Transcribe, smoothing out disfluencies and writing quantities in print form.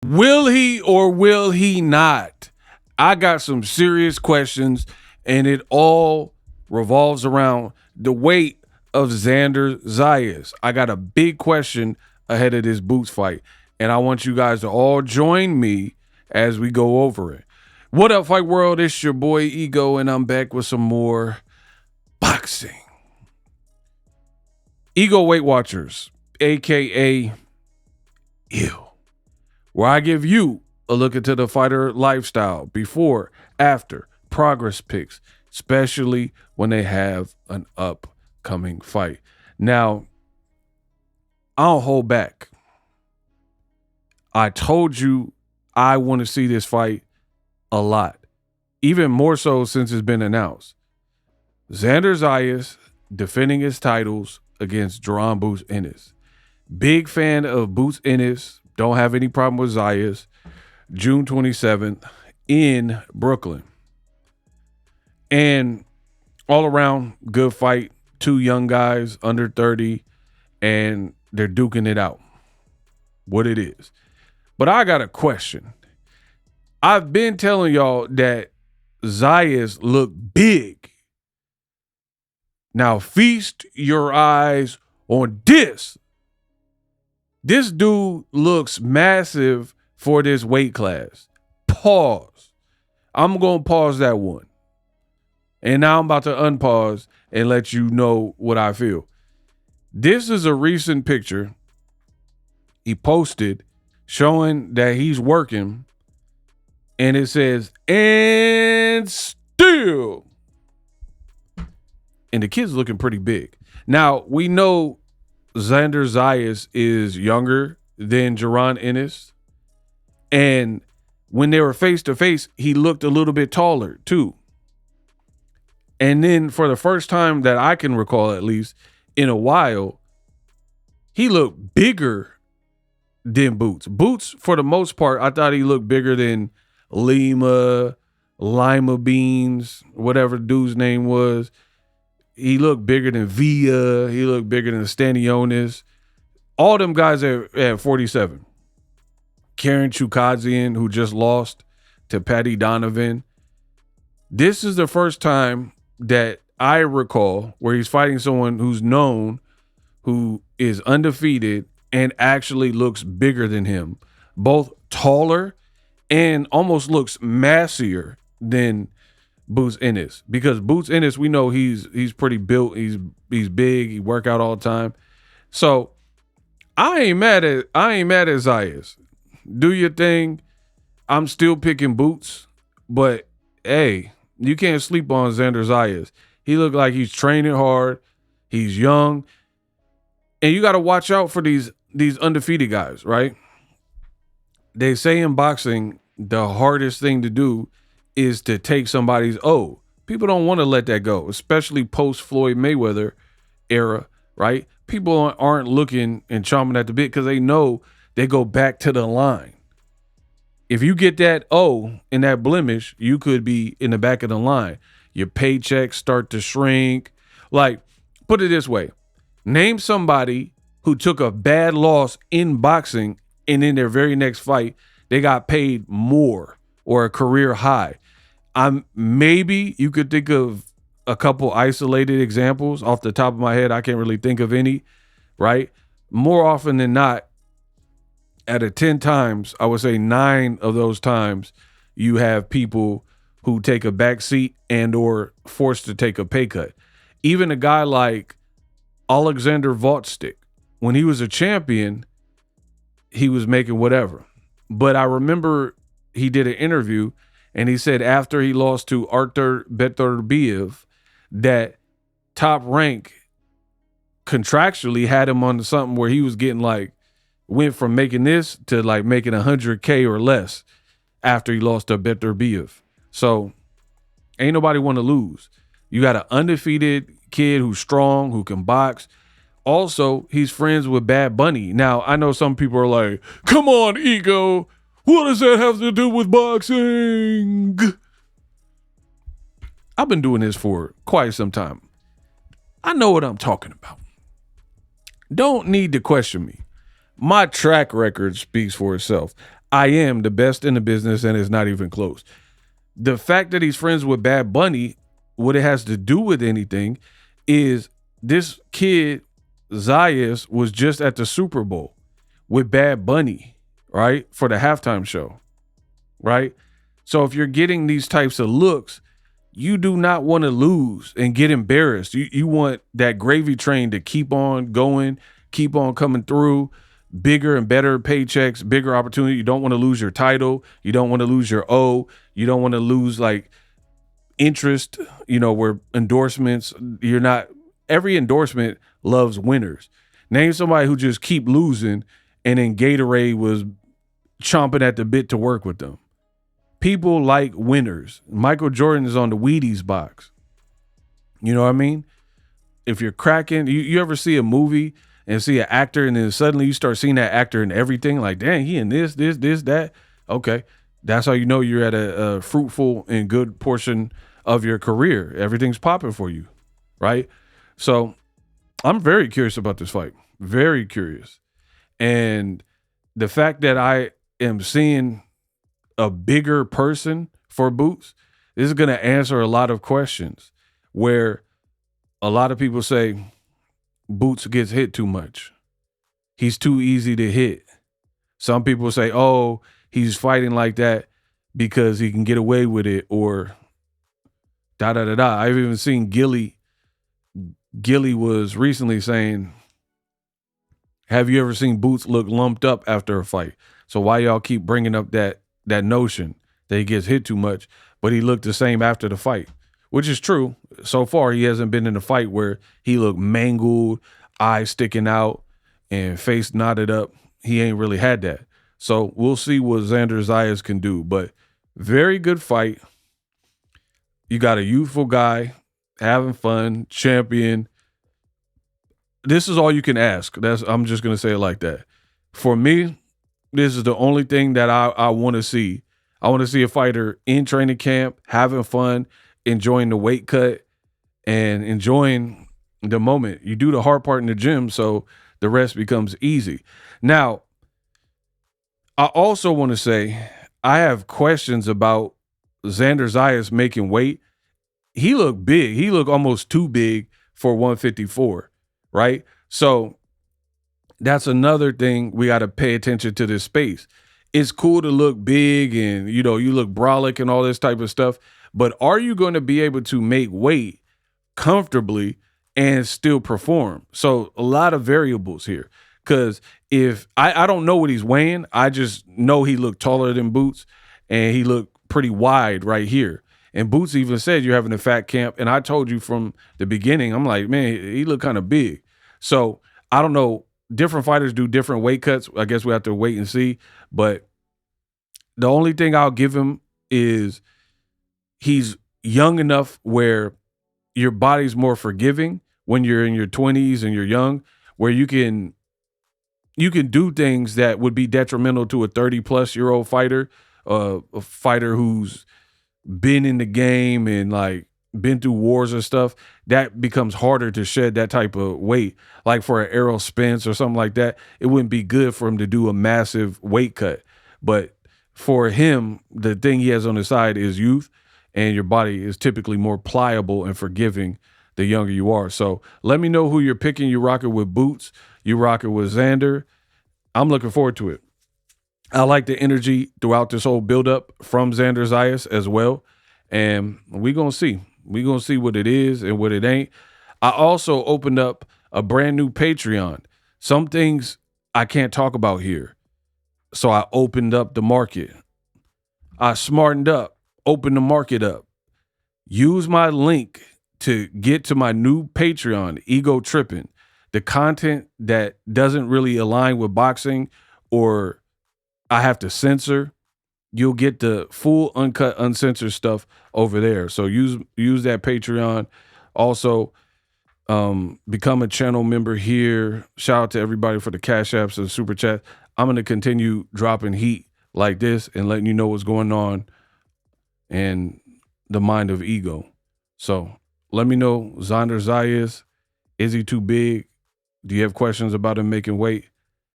Will he or will he not? I got some serious questions, and it all revolves around the weight of Xander Zayas. I got a big question ahead of this Boots fight, and I want you guys to all join me as we go over it. What up, Fight World? It's your boy Ego, and I'm back with some more boxing. Ego Weight Watchers, aka Ew, where I give you a look into the fighter lifestyle before, after, progress pics, especially when they have an upcoming fight. Now, I don't hold back. I told you I want to see this fight a lot, even more so since it's been announced. Xander Zayas defending his titles against Jaron Boots Ennis. Big fan of Boots Ennis. Don't have any problem with Zayas. June 27th in Brooklyn. And all around, good fight. Two young guys under 30, and they're duking it out. What it is. But I got a question. I've been telling y'all that Zayas look big. Now feast your eyes on this. This dude looks massive for this weight class. Pause. I'm going to pause that one. And now I'm about to unpause and let you know what I feel. This is a recent picture he posted showing that he's working, and it says, and still. And the kid's looking pretty big. Now, we know Xander Zayas is younger than Jaron Ennis. And when they were face to face, he looked a little bit taller too. And then for the first time that I can recall, at least in a while, he looked bigger than Boots. Boots, for the most part, I thought he looked bigger than Lima Beans, whatever the dude's name was. He looked bigger than Villa. He looked bigger than Stanionis. All them guys at 47. Karen Chukadzian, who just lost to Patty Donovan. This is the first time that I recall where he's fighting someone who's known, who is undefeated, and actually looks bigger than him. Both taller and almost looks massier than Boots Ennis, because Boots Ennis, we know he's pretty built. He's big. He work out all the time. So I ain't mad at Zayas. Do your thing. I'm still picking Boots, but hey, you can't sleep on Xander Zayas. He look like he's training hard. He's young, and you got to watch out for these undefeated guys, right? They say in boxing the hardest thing to do is to take somebody's O. People don't want to let that go, especially post Floyd Mayweather era, right? People aren't looking and chomping at the bit because they know they go back to the line. If you get that O and that blemish, you could be in the back of the line. Your paychecks start to shrink. Like, put it this way. Name somebody who took a bad loss in boxing and in their very next fight, they got paid more or a career high. Maybe you could think of a couple isolated examples off the top of my head. I can't really think of any, right? More often than not, out of 10 times, I would say 9 of those times, you have people who take a back seat and or forced to take a pay cut. Even a guy like Alexander Voltstik, when he was a champion, he was making whatever. But I remember he did an interview and he said after he lost to Artur Beterbiev that Top Rank contractually had him on something where he was getting went from making this to making 100K or less after he lost to Beterbiev. So ain't nobody want to lose. You got an undefeated kid who's strong, who can box. Also, he's friends with Bad Bunny. Now, I know some people are like, come on, Ego. What does that have to do with boxing? I've been doing this for quite some time. I know what I'm talking about. Don't need to question me. My track record speaks for itself. I am the best in the business, and it's not even close. The fact that he's friends with Bad Bunny, what it has to do with anything is this kid, Zayas, was just at the Super Bowl with Bad Bunny, right? For the halftime show, right? So if you're getting these types of looks, you do not want to lose and get embarrassed. You want that gravy train to keep on going, keep on coming through, bigger and better paychecks, bigger opportunity. You don't want to lose your title. You don't want to lose your O. You don't want to lose like interest, where endorsements, every endorsement loves winners. Name somebody who just keep losing and then Gatorade was chomping at the bit to work with them. People like winners. Michael Jordan is on the Wheaties box. You know what I mean? If you're cracking, you ever see a movie and see an actor and then suddenly you start seeing that actor in everything, like, dang, he in this, that. Okay. That's how you know you're at a fruitful and good portion of your career. Everything's popping for you, right? So I'm very curious about this fight. Very curious. And the fact that I am seeing a bigger person for Boots, this is going to answer a lot of questions where a lot of people say Boots gets hit too much. He's too easy to hit. Some people say, oh, he's fighting like that because he can get away with it, or da-da-da-da. I've even seen Gilly was recently saying, have you ever seen Boots look lumped up after a fight? So why y'all keep bringing up that notion that he gets hit too much, but he looked the same after the fight, which is true. So far, he hasn't been in a fight where he looked mangled, eyes sticking out, and face knotted up. He ain't really had that. So we'll see what Xander Zayas can do, but very good fight. You got a youthful guy having fun, champion. This is all you can ask. I'm just going to say it like that. For me, this is the only thing that I want to see. I want to see a fighter in training camp, having fun, enjoying the weight cut, and enjoying the moment. You do the hard part in the gym, so the rest becomes easy. Now, I also want to say I have questions about Xander Zayas making weight. He looked big. He looked almost too big for 154, right? So that's another thing we got to pay attention to this space. It's cool to look big and, you look brolic and all this type of stuff, but are you going to be able to make weight comfortably and still perform? So a lot of variables here, because if I don't know what he's weighing, I just know he looked taller than Boots and he looked pretty wide right here. And Boots even said you're having a fat camp. And I told you from the beginning, I'm like, man, he looked kind of big. So I don't know. Different fighters do different weight cuts. I guess we have to wait and see. But the only thing I'll give him is he's young enough where your body's more forgiving when you're in your 20s and you're young, where you can do things that would be detrimental to a 30-plus-year-old fighter, a fighter who's been in the game and like been through wars and stuff. That becomes harder to shed that type of weight. Like for an Errol Spence or something like that, it wouldn't be good for him to do a massive weight cut. But for him, the thing he has on his side is youth, and your body is typically more pliable and forgiving the younger you are. So let me know who you're picking. You rock it with Boots. You rock it with Xander. I'm looking forward to it. I like the energy throughout this whole buildup from Xander Zayas as well. And we're going to see. We're going to see what it is and what it ain't. I also opened up a brand new Patreon. Some things I can't talk about here. So I opened up the market. I smartened up, opened the market up. Use my link to get to my new Patreon, Ego Trippin'. The content that doesn't really align with boxing or I have to censor, you'll get the full uncut, uncensored stuff over there. So use that Patreon. Also, become a channel member here. Shout out to everybody for the cash apps and super chat. I'm going to continue dropping heat like this and letting you know what's going on in the mind of Ego. So let me know, Xander Zayas, is he too big? Do you have questions about him making weight?